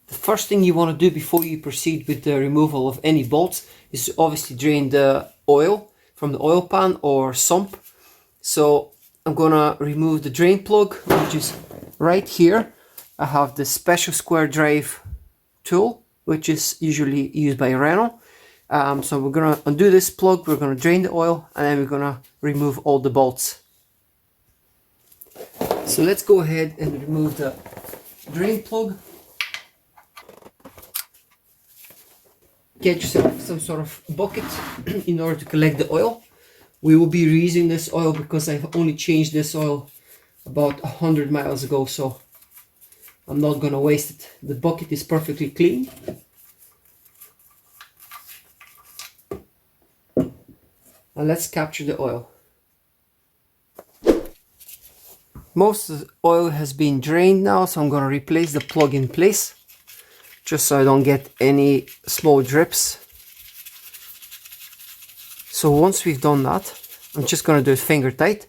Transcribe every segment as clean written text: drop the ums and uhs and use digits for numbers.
The first thing you want to do before you proceed with the removal of any bolts is obviously drain the oil from the oil pan or sump. So I'm gonna remove the drain plug, which is right here. I have the special square drive tool, which is usually used by Renault. So we're gonna undo this plug, we're gonna drain the oil, and then we're gonna remove all the bolts. So let's go ahead and remove the drain plug. Get yourself some sort of bucket in order to collect the oil. We will be reusing this oil because I've only changed this oil about 100 miles ago, so I'm not gonna waste it. The bucket is perfectly clean. And let's capture the oil. Most of the oil has been drained now, so I'm gonna replace the plug in place, just so I don't get any small drips. So once we've done that, I'm just gonna do it finger tight.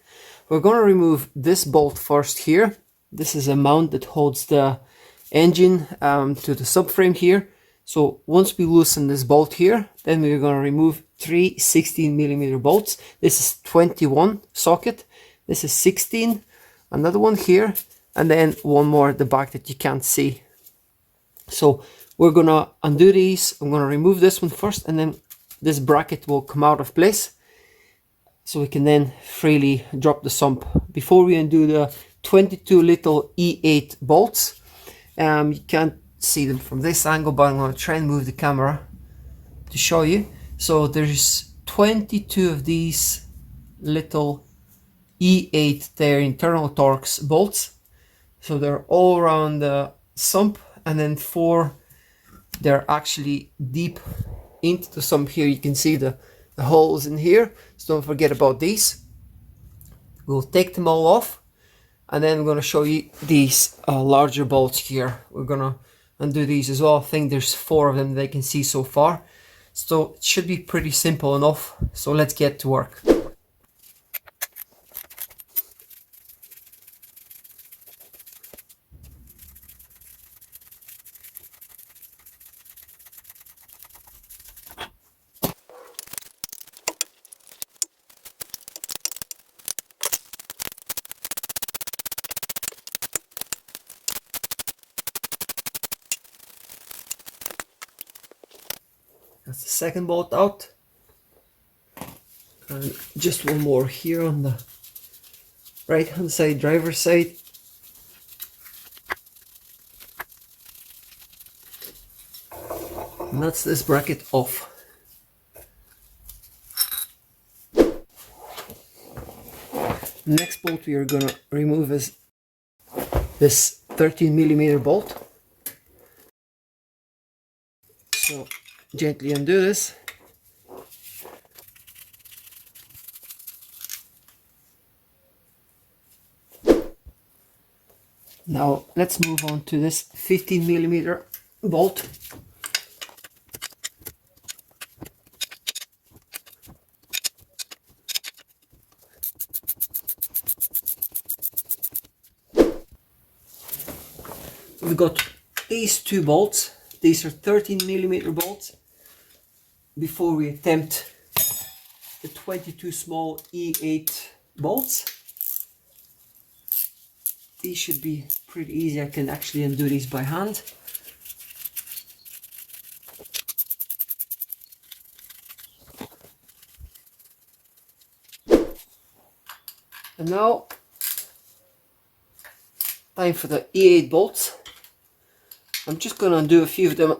We're gonna remove this bolt first here. This is a mount that holds the engine to the subframe here. So once we loosen this bolt here, then we're gonna remove three 16mm bolts. This is 21 socket, this is 16, another one here, and then one more at the back that you can't see. So we're gonna undo these. I'm gonna remove this one first, and then this bracket will come out of place, so we can then freely drop the sump. Before we undo the 22 little E8 bolts, you can't see them from this angle, but I'm gonna try and move the camera to show you. So there's 22 of these little E8, they're internal Torx bolts. So they're all around the sump, and then 4, they're actually deep into the sump here. You can see the holes in here, so don't forget about these. We'll take them all off, and then I'm going to show you these larger bolts here. We're going to undo these as well. I think there's 4 of them that I can see so far, so it should be pretty simple enough. So let's get to work. That's the second bolt out, and just one more here on the right hand side, driver's side. And that's this bracket off. Next bolt we are gonna remove is this 13mm bolt. So gently undo this. Now let's move on to this 15mm bolt. We've got these 2 bolts. These are 13mm bolts. Before we attempt the 22 small E8 bolts, these should be pretty easy. I can actually undo these by hand. And now, time for the E8 bolts. I'm just going to undo a few of them.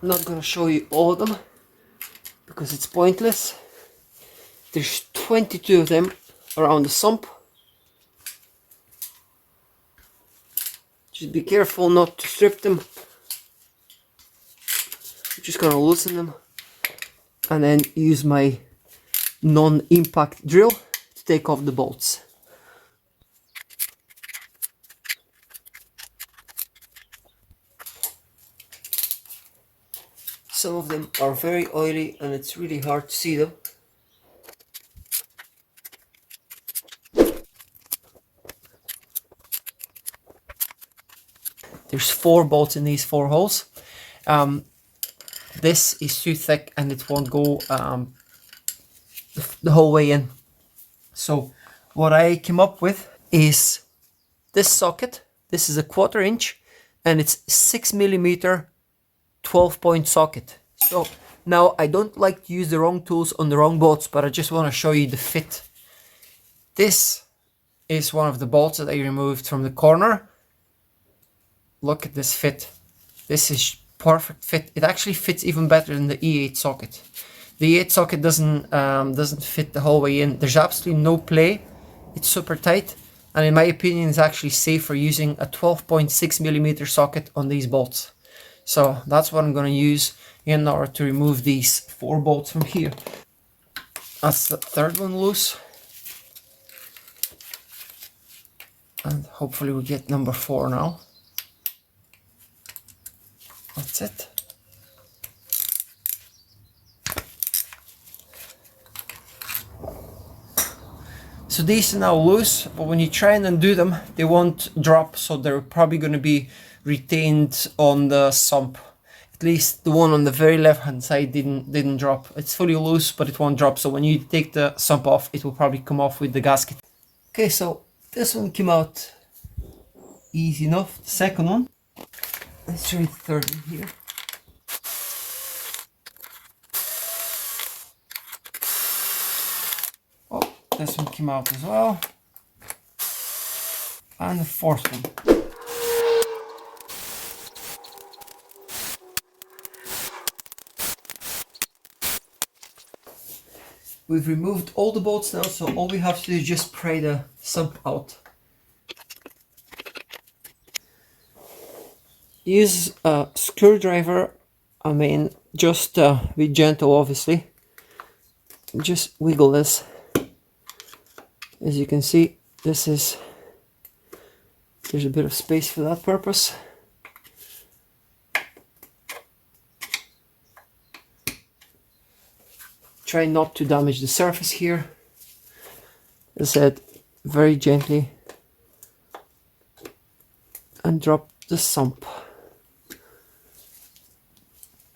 I'm not going to show you all of them because it's pointless. There's 22 of them around the sump. Just be careful not to strip them. I'm just going to loosen them and then use my non-impact drill to take off the bolts. Some of them are very oily and it's really hard to see them. There's 4 bolts in these 4 holes. This is too thick and it won't go the whole way in. So what I came up with is this socket. This is a 1/4 inch and it's 6mm 12-point socket. So now I don't like to use the wrong tools on the wrong bolts, but I just want to show you the fit. This is one of the bolts that I removed from the corner. Look at this fit. This is perfect fit. It actually fits even better than the E8 socket. The E8 socket doesn't fit the whole way in. There's absolutely no play. It's super tight, and in my opinion, it's actually safer using a 12.6mm socket on these bolts. So that's what I'm going to use in order to remove these 4 bolts from here. That's the 3rd one loose. And hopefully we get number 4 now. That's it. So these are now loose, but when you try and undo them, they won't drop, so they're probably going to be retained on the sump. At least the one on the very left hand side didn't drop. It's fully loose, but it won't drop, so when you take the sump off, it will probably come off with the gasket. Okay, so this one came out easy enough. The second one, let's try the 3rd one here. Oh, this one came out as well. And the 4th one. We've removed all the bolts now, so all we have to do is just pry the sump out. Use a screwdriver, just be gentle obviously. Just wiggle this. As you can see, there's a bit of space for that purpose. Try not to damage the surface here. As I said, very gently, and drop the sump.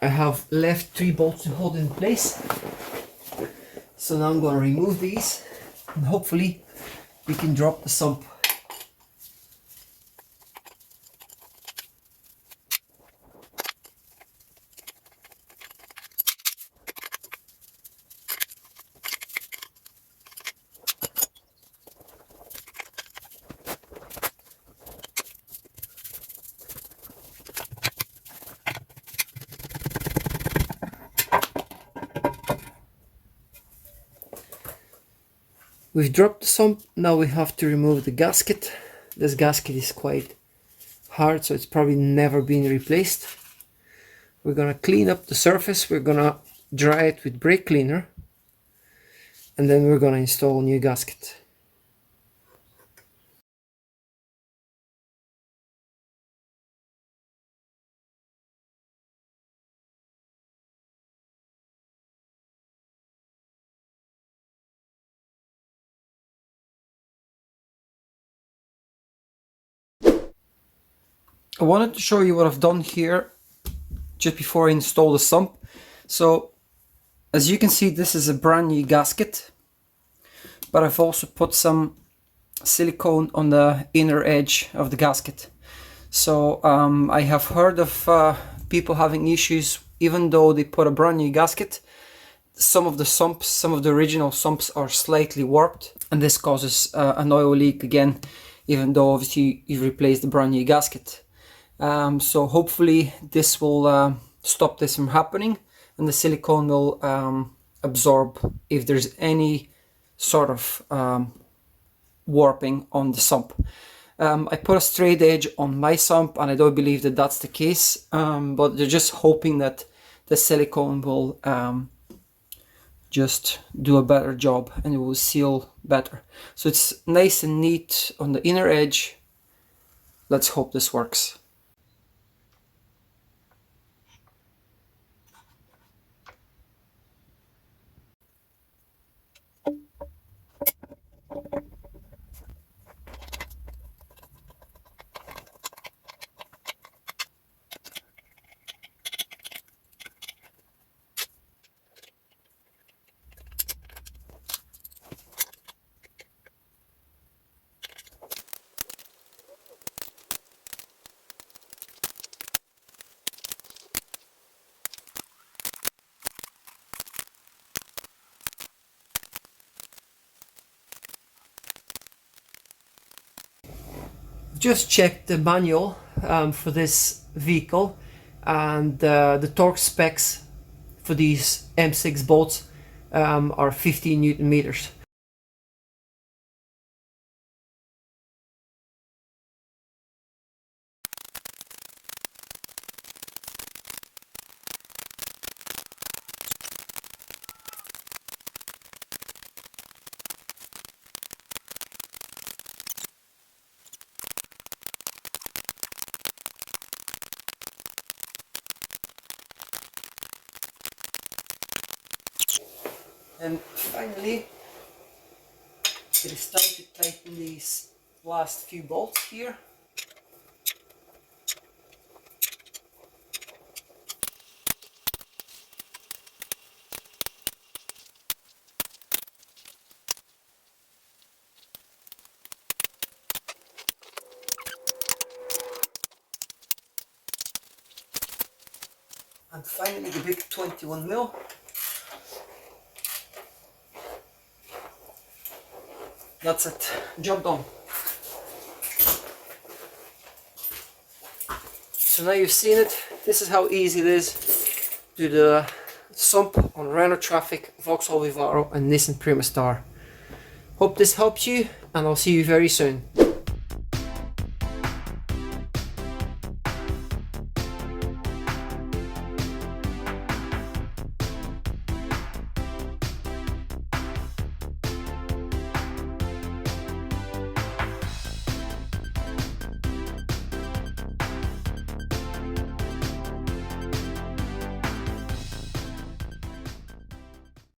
I have left 3 bolts to hold in place. So now I'm going to remove these and hopefully we can drop the sump. We've dropped the sump, now we have to remove the gasket. This gasket is quite hard, so it's probably never been replaced. We're gonna clean up the surface, we're gonna dry it with brake cleaner, and then we're gonna install a new gasket. I wanted to show you what I've done here just before I install the sump. So as you can see, this is a brand new gasket, but I've also put some silicone on the inner edge of the gasket. So I have heard of people having issues even though they put a brand new gasket. Some of the sumps, some of the original sumps are slightly warped, and this causes an oil leak again, even though obviously you've replaced the brand new gasket. So hopefully this will stop this from happening, and the silicone will absorb if there's any sort of warping on the sump. I put a straight edge on my sump and I don't believe that that's the case, but they're just hoping that the silicone will just do a better job and it will seal better. So it's nice and neat on the inner edge. Let's hope this works. just checked the manual for this vehicle, and the torque specs for these M6 bolts are 15 Newton meters. And finally, it is time to tighten these last few bolts here. And finally the big 21mm. That's it, job done. So now you've seen it, this is how easy it is to do the sump on Renault Trafic, Vauxhall Vivaro and Nissan Primastar. Hope this helps you, and I'll see you very soon.